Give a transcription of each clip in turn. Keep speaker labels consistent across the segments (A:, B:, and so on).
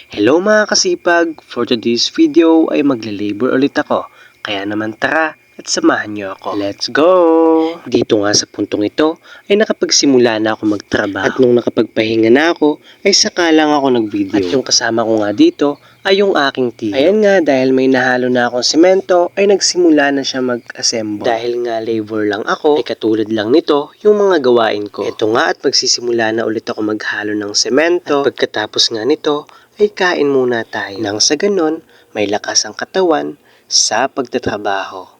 A: Hello mga kasipag! For today's video ay magle-labor ulit ako. Kaya naman tara at samahan niyo ako. Let's go! Dito nga sa puntong ito ay nakapagsimula na ako magtrabaho. At nung nakapagpahinga na ako ay saka lang ako nag-video. At yung kasama ko nga dito ay yung aking tiyo. Ayan nga, dahil may nahalo na akong semento ay nagsimula na siya mag-assemble. Dahil nga labor lang ako ay katulad lang nito yung mga gawain ko. Ito nga at magsisimula na ulit ako maghalo ng semento. At pagkatapos nga nito ay kain muna tayo. Nang sa ganon, may lakas ang katawan sa pagtatrabaho.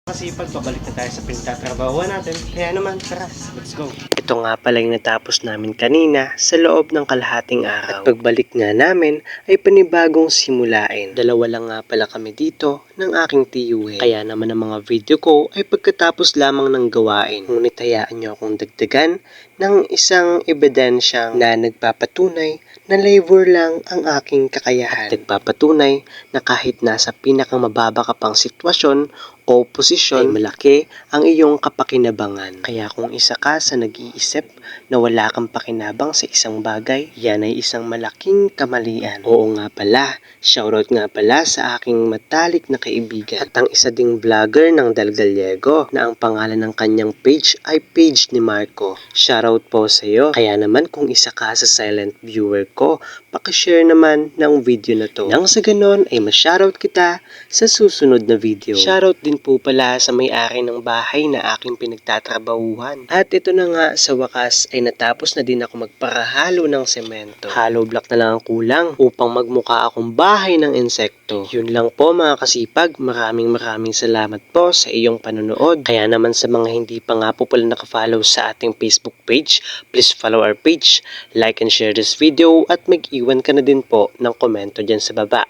A: Kasi pagbabalik na tayo sa pinagtatrabahuan natin, kaya naman tara, let's go. Ito nga pala yung natapos namin kanina sa loob ng kalahating araw. At pagbalik nga namin ay panibagong simulain. Dalawa lang nga pala kami dito ng aking tiyuhin. Kaya naman ang mga video ko ay pagkatapos lamang ng gawain. Ngunit hayaan nyo akong dagdagan ng isang ebidensyang na nagpapatunay na labor lang ang aking kakayahan. At nagpapatunay na kahit nasa pinakamababa ka pang sitwasyon o posisyon, ay malaki ang iyong kapakinabangan. Kaya kung isa ka sa nag-iisip na wala kang pakinabang sa isang bagay, yan ay isang malaking kamalian. Oo nga pala, shoutout nga pala sa aking matalik na kaibigan at ang isa ding vlogger ng Dal Gallego na ang pangalan ng kanyang page ay Page ni Marco. Shoutout po sa iyo. Kaya naman kung isa ka sa silent viewer ko, pakishare naman ng video na to. Nang sa ganon ay ma-shoutout kita sa susunod na video. Shoutout din po pala sa may-ari ng bahay na aking pinagtatrabahuhan. At ito na nga, sa wakas ay natapos na din ako magparahalo ng semento. Hollow block na lang ang kulang upang magmukha akong bahay ng insekto. Yun lang po mga kasipag, maraming salamat po sa iyong panonood. Kaya naman sa mga hindi pa nga po pala nakafollow sa ating Facebook page, please follow our page, like and share this video at mag-iwan ka na din po ng komento dyan sa baba.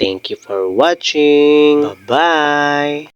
A: Thank you for watching. Bye-bye!